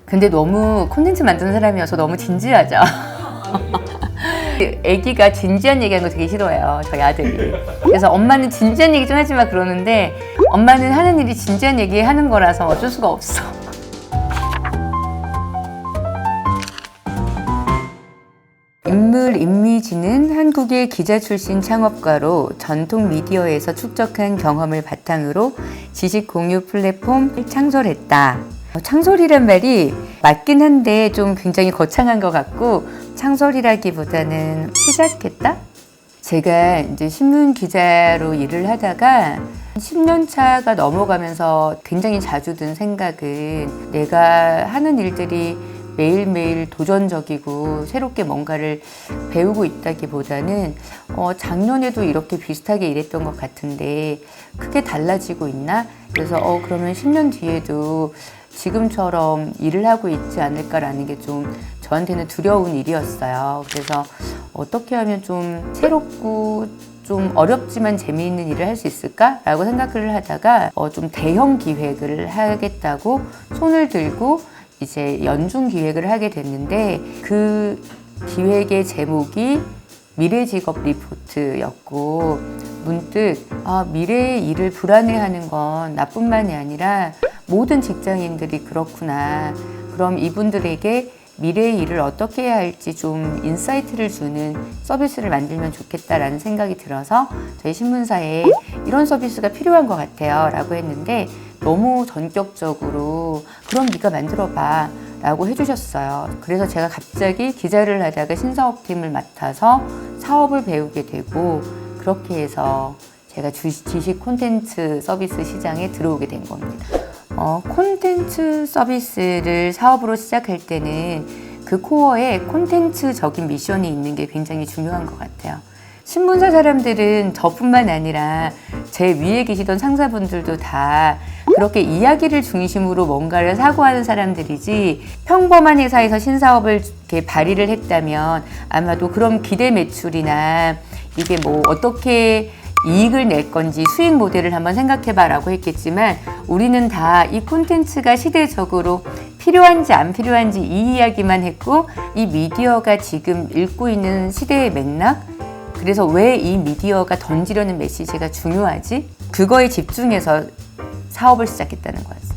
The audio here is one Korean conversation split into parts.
근데 너무 콘텐츠 만드는 사람이어서 너무 진지하죠. 애기가 진지한 얘기하는 거 되게 싫어해요, 저희 아들이. 그래서 엄마는 진지한 얘기 좀 하지 마 그러는데 엄마는 하는 일이 진지한 얘기 하는 거라서 어쩔 수가 없어. 인물 임미지는 한국의 기자 출신 창업가로 전통 미디어에서 축적한 경험을 바탕으로 지식 공유 플랫폼을 창설했다. 창설이란 말이 맞긴 한데 좀 굉장히 거창한 것 같고 창설이라기보다는 시작했다? 제가 이제 신문 기자로 일을 하다가 10년 차가 넘어가면서 굉장히 자주 든 생각은 내가 하는 일들이 매일매일 도전적이고 새롭게 뭔가를 배우고 있다기보다는 작년에도 이렇게 비슷하게 일했던 것 같은데 크게 달라지고 있나? 그래서 그러면 10년 뒤에도 지금처럼 일을 하고 있지 않을까라는 게 좀 저한테는 두려운 일이었어요. 그래서 어떻게 하면 좀 새롭고 좀 어렵지만 재미있는 일을 할 수 있을까라고 생각을 하다가 좀 대형 기획을 하겠다고 손을 들고 이제 연중 기획을 하게 됐는데 그 기획의 제목이 미래직업 리포트였고 문득 미래의 일을 불안해하는 건 나뿐만이 아니라 모든 직장인들이 그렇구나. 그럼 이분들에게 미래의 일을 어떻게 해야 할지 좀 인사이트를 주는 서비스를 만들면 좋겠다라는 생각이 들어서 저희 신문사에 이런 서비스가 필요한 것 같아요 라고 했는데 너무 전격적으로 그럼 네가 만들어봐 라고 해주셨어요. 그래서 제가 갑자기 기자를 하다가 신사업팀을 맡아서 사업을 배우게 되고 그렇게 해서 제가 지식 콘텐츠 서비스 시장에 들어오게 된 겁니다. 콘텐츠 서비스를 사업으로 시작할 때는 그 코어에 콘텐츠적인 미션이 있는 게 굉장히 중요한 것 같아요. 신문사 사람들은 저뿐만 아니라 제 위에 계시던 상사분들도 다 그렇게 이야기를 중심으로 뭔가를 사고하는 사람들이지 평범한 회사에서 신사업을 이렇게 발의를 했다면 아마도 그런 기대 매출이나 이게 뭐 어떻게 이익을 낼 건지 수익 모델을 한번 생각해봐 라고 했겠지만 우리는 다 이 콘텐츠가 시대적으로 필요한지 안 필요한지 이 이야기만 했고 이 미디어가 지금 읽고 있는 시대의 맥락 그래서 왜 이 미디어가 던지려는 메시지가 중요하지? 그거에 집중해서 사업을 시작했다는 거였어요.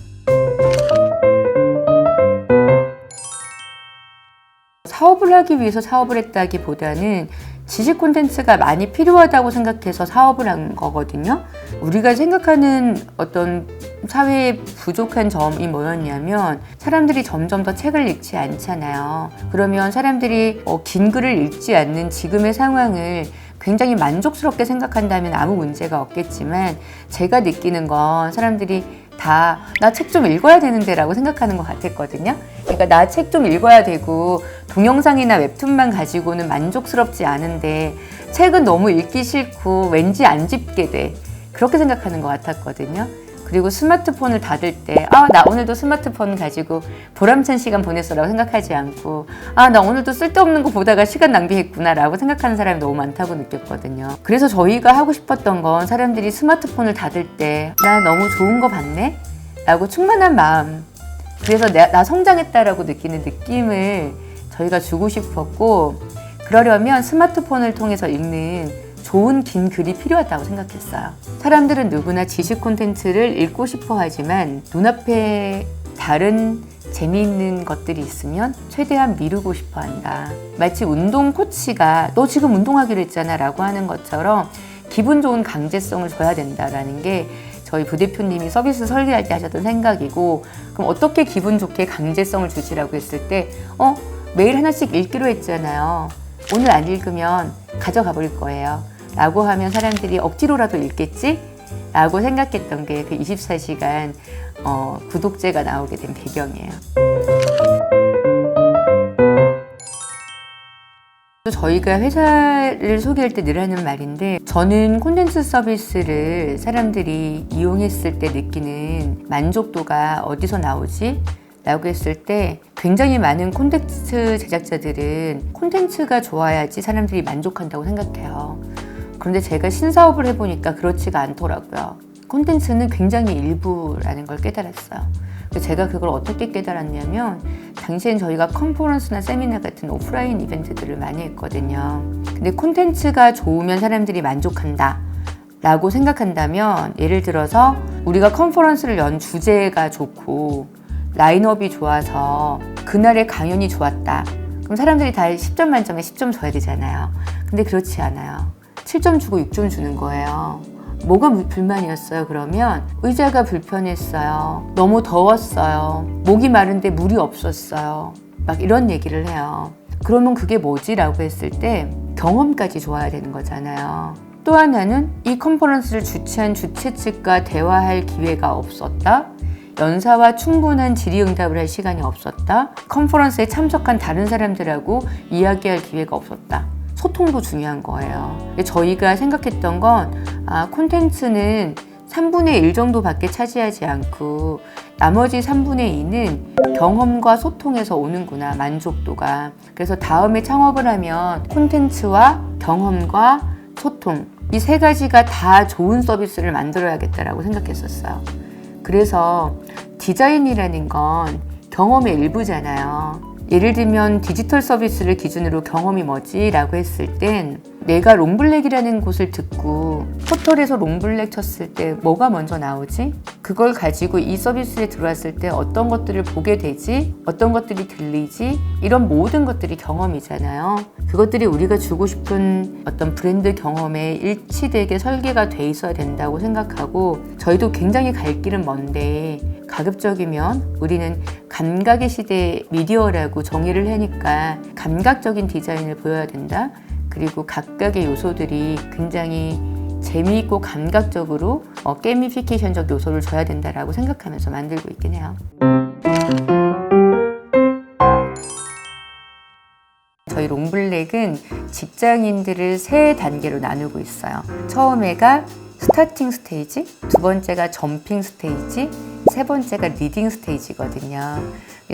사업을 하기 위해서 사업을 했다기보다는 지식 콘텐츠가 많이 필요하다고 생각해서 사업을 한 거거든요. 우리가 생각하는 어떤 사회의 부족한 점이 뭐였냐면 사람들이 점점 더 책을 읽지 않잖아요. 그러면 사람들이 긴 글을 읽지 않는 지금의 상황을 굉장히 만족스럽게 생각한다면 아무 문제가 없겠지만 제가 느끼는 건 사람들이 다 나 책 좀 읽어야 되는데 라고 생각하는 것 같았거든요. 그러니까 나 책 좀 읽어야 되고 동영상이나 웹툰만 가지고는 만족스럽지 않은데 책은 너무 읽기 싫고 왠지 안 집게 돼. 그렇게 생각하는 것 같았거든요. 그리고 스마트폰을 닫을 때 나 오늘도 스마트폰 가지고 보람찬 시간 보냈어라고 생각하지 않고 나 오늘도 쓸데없는 거 보다가 시간 낭비했구나 라고 생각하는 사람이 너무 많다고 느꼈거든요. 그래서 저희가 하고 싶었던 건 사람들이 스마트폰을 닫을 때 나 너무 좋은 거 봤네? 라고 충만한 마음 그래서 나 성장했다라고 느끼는 느낌을 저희가 주고 싶었고 그러려면 스마트폰을 통해서 읽는 좋은 긴 글이 필요하다고 생각했어요. 사람들은 누구나 지식 콘텐츠를 읽고 싶어 하지만 눈앞에 다른 재미있는 것들이 있으면 최대한 미루고 싶어 한다. 마치 운동 코치가 너 지금 운동하기로 했잖아 라고 하는 것처럼 기분 좋은 강제성을 줘야 된다라는 게 저희 부대표님이 서비스 설계할 때 하셨던 생각이고 그럼 어떻게 기분 좋게 강제성을 주시라고 했을 때 매일 하나씩 읽기로 했잖아요. 오늘 안 읽으면 가져가 버릴 거예요. 라고 하면 사람들이 억지로라도 읽겠지? 라고 생각했던 게 그 24시간 구독제가 나오게 된 배경이에요. 저희가 회사를 소개할 때 늘 하는 말인데 저는 콘텐츠 서비스를 사람들이 이용했을 때 느끼는 만족도가 어디서 나오지? 라고 했을 때 굉장히 많은 콘텐츠 제작자들은 콘텐츠가 좋아야지 사람들이 만족한다고 생각해요. 그런데 제가 신사업을 해보니까 그렇지가 않더라고요. 콘텐츠는 굉장히 일부라는 걸 깨달았어요. 제가 그걸 어떻게 깨달았냐면 당시엔 저희가 컨퍼런스나 세미나 같은 오프라인 이벤트들을 많이 했거든요. 근데 콘텐츠가 좋으면 사람들이 만족한다 라고 생각한다면, 예를 들어서 우리가 컨퍼런스를 연 주제가 좋고 라인업이 좋아서 그날의 강연이 좋았다. 그럼 사람들이 다 10점 만점에 10점 줘야 되잖아요. 근데 그렇지 않아요. 7점 주고 6점 주는 거예요. 뭐가 불만이었어요? 그러면 의자가 불편했어요. 너무 더웠어요. 목이 마른데 물이 없었어요. 막 이런 얘기를 해요. 그러면 그게 뭐지? 라고 했을 때 경험까지 좋아야 되는 거잖아요. 또 하나는 이 컨퍼런스를 주최한 주최 측과 대화할 기회가 없었다. 연사와 충분한 질의응답을 할 시간이 없었다. 컨퍼런스에 참석한 다른 사람들하고 이야기할 기회가 없었다. 소통도 중요한 거예요. 저희가 생각했던 건 콘텐츠는 3분의 1 정도밖에 차지하지 않고 나머지 3분의 2는 경험과 소통에서 오는구나, 만족도가. 그래서 다음에 창업을 하면 콘텐츠와 경험과 소통, 이 세 가지가 다 좋은 서비스를 만들어야겠다라고 생각했었어요. 그래서 디자인이라는 건 경험의 일부잖아요. 예를 들면 디지털 서비스를 기준으로 경험이 뭐지? 라고 했을 땐 내가 롱블랙이라는 곳을 듣고 포털에서 롱블랙 쳤을 때 뭐가 먼저 나오지? 그걸 가지고 이 서비스에 들어왔을 때 어떤 것들을 보게 되지? 어떤 것들이 들리지? 이런 모든 것들이 경험이잖아요. 그것들이 우리가 주고 싶은 어떤 브랜드 경험에 일치되게 설계가 돼 있어야 된다고 생각하고, 저희도 굉장히 갈 길은 먼데 가급적이면 우리는 감각의 시대 미디어라고 정의를 하니까 감각적인 디자인을 보여야 된다. 그리고 각각의 요소들이 굉장히 재미있고 감각적으로 게이미피케이션적 요소를 줘야 된다라고 생각하면서 만들고 있긴 해요. 저희 롱블랙은 직장인들을 세 단계로 나누고 있어요. 처음에가 스타팅 스테이지, 두 번째가 점핑 스테이지, 세 번째가 리딩 스테이지거든요.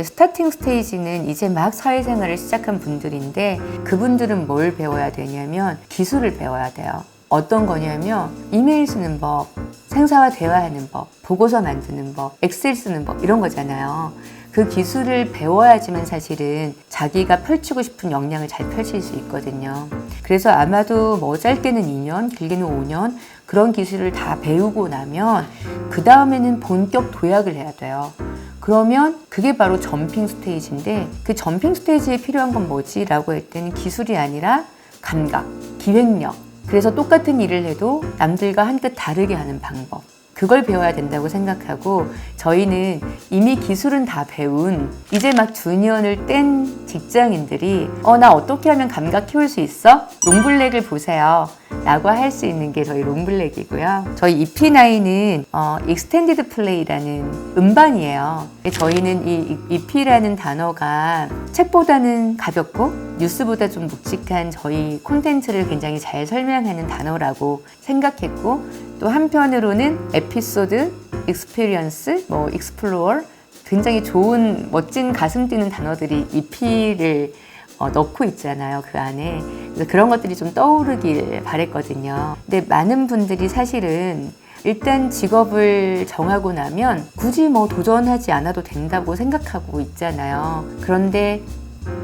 스타팅 스테이지는 이제 막 사회생활을 시작한 분들인데, 그분들은 뭘 배워야 되냐면 기술을 배워야 돼요. 어떤 거냐면 이메일 쓰는 법, 상사와 대화하는 법, 보고서 만드는 법, 엑셀 쓰는 법, 이런 거잖아요. 그 기술을 배워야지만 사실은 자기가 펼치고 싶은 역량을 잘 펼칠 수 있거든요. 그래서 아마도 짧게는 2년, 길게는 5년 그런 기술을 다 배우고 나면 그 다음에는 본격 도약을 해야 돼요. 그러면 그게 바로 점핑 스테이지인데, 그 점핑 스테이지에 필요한 건 뭐지? 라고 했더니 기술이 아니라 감각, 기획력. 그래서 똑같은 일을 해도 남들과 한 끗 다르게 하는 방법, 그걸 배워야 된다고 생각하고, 저희는 이미 기술은 다 배운 이제 막 주니어를 뗀 직장인들이 나 어떻게 하면 감각 키울 수 있어? 롱블랙을 보세요 라고 할 수 있는 게 저희 롱블랙이고요. 저희 EP9은 익스텐디드 플레이라는 음반이에요. 저희는 이 EP라는 단어가 책보다는 가볍고 뉴스보다 좀 묵직한 저희 콘텐츠를 굉장히 잘 설명하는 단어라고 생각했고, 또 한편으로는 에피소드, 익스피리언스, 익스플로어, 굉장히 좋은 멋진 가슴 뛰는 단어들이 EP를 넣고 있잖아요, 그 안에. 그래서 그런 것들이 좀 떠오르길 바랬거든요. 근데 많은 분들이 사실은 일단 직업을 정하고 나면 굳이 도전하지 않아도 된다고 생각하고 있잖아요. 그런데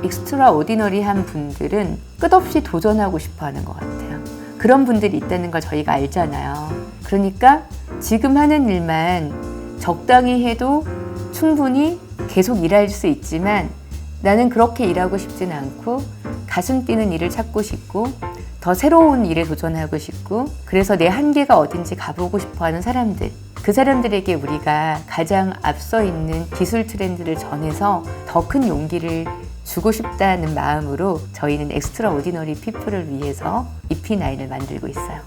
익스트라 오디너리한 분들은 끝없이 도전하고 싶어 하는 것 같아요. 그런 분들이 있다는 걸 저희가 알잖아요. 그러니까 지금 하는 일만 적당히 해도 충분히 계속 일할 수 있지만, 나는 그렇게 일하고 싶진 않고 가슴 뛰는 일을 찾고 싶고 더 새로운 일에 도전하고 싶고, 그래서 내 한계가 어딘지 가보고 싶어 하는 사람들, 그 사람들에게 우리가 가장 앞서 있는 기술 트렌드를 전해서 더 큰 용기를 주고 싶다는 마음으로 저희는 엑스트라 오디너리 피플을 위해서 EP9을 만들고 있어요.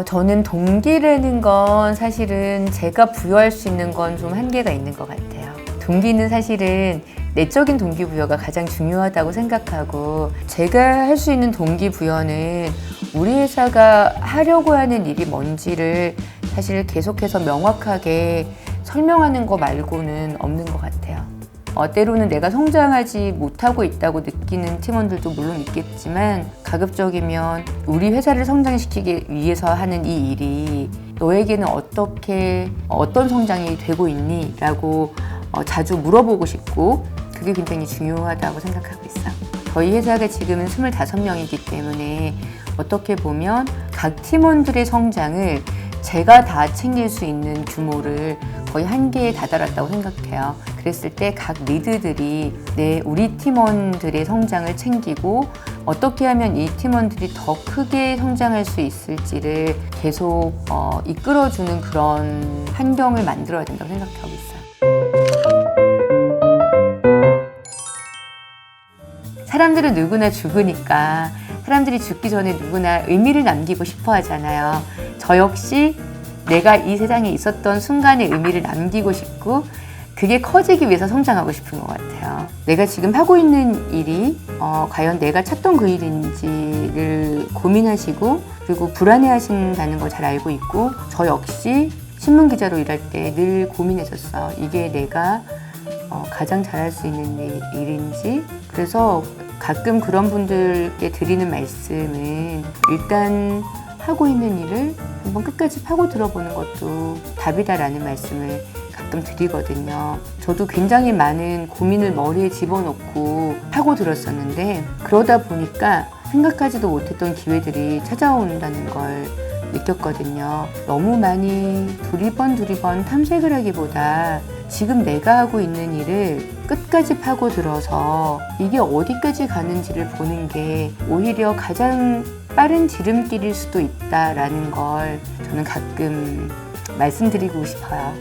저는 동기라는 건 사실은 제가 부여할 수 있는 건 좀 한계가 있는 것 같아요. 동기는 사실은 내적인 동기부여가 가장 중요하다고 생각하고, 제가 할 수 있는 동기부여는 우리 회사가 하려고 하는 일이 뭔지를 사실 계속해서 명확하게 설명하는 거 말고는 없는 것 같아요. 때로는 내가 성장하지 못하고 있다고 느끼는 팀원들도 물론 있겠지만, 가급적이면 우리 회사를 성장시키기 위해서 하는 이 일이 너에게는 어떤 성장이 되고 있니? 라고 자주 물어보고 싶고 그게 굉장히 중요하다고 생각하고 있어요. 저희 회사가 지금은 25명이기 때문에 어떻게 보면 각 팀원들의 성장을 제가 다 챙길 수 있는 규모를 거의 한계에 다다랐다고 생각해요. 그랬을 때 각 리드들이 우리 팀원들의 성장을 챙기고 어떻게 하면 이 팀원들이 더 크게 성장할 수 있을지를 계속 이끌어주는 그런 환경을 만들어야 된다고 생각하고 있어요. 사람들은 누구나 죽으니까 사람들이 죽기 전에 누구나 의미를 남기고 싶어 하잖아요. 저 역시 내가 이 세상에 있었던 순간의 의미를 남기고 싶고 그게 커지기 위해서 성장하고 싶은 것 같아요. 내가 지금 하고 있는 일이 과연 내가 찾던 그 일인지를 고민하시고 그리고 불안해하신다는 걸 잘 알고 있고 저 역시 신문기자로 일할 때 늘 고민했었어. 이게 내가 가장 잘할 수 있는 일인지. 그래서 가끔 그런 분들께 드리는 말씀은 일단 하고 있는 일을 한번 끝까지 파고 들어보는 것도 답이다라는 말씀을 가끔 드리거든요. 저도 굉장히 많은 고민을 머리에 집어넣고 파고 들었었는데 그러다 보니까 생각하지도 못했던 기회들이 찾아온다는 걸 느꼈거든요. 너무 많이 두리번 탐색을 하기보다 지금 내가 하고 있는 일을 끝까지 파고들어서 이게 어디까지 가는지를 보는 게 오히려 가장 빠른 지름길일 수도 있다라는 걸 저는 가끔 말씀드리고 싶어요.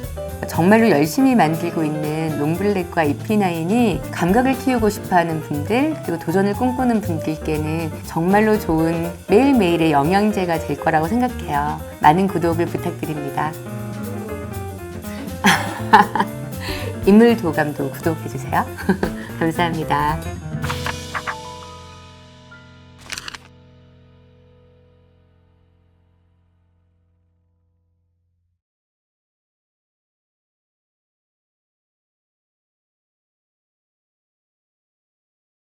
정말로 열심히 만들고 있는 롱블랙과 EP9이 감각을 키우고 싶어하는 분들 그리고 도전을 꿈꾸는 분들께는 정말로 좋은 매일매일의 영양제가 될 거라고 생각해요. 많은 구독을 부탁드립니다. 인물도감도 구독해주세요. 감사합니다.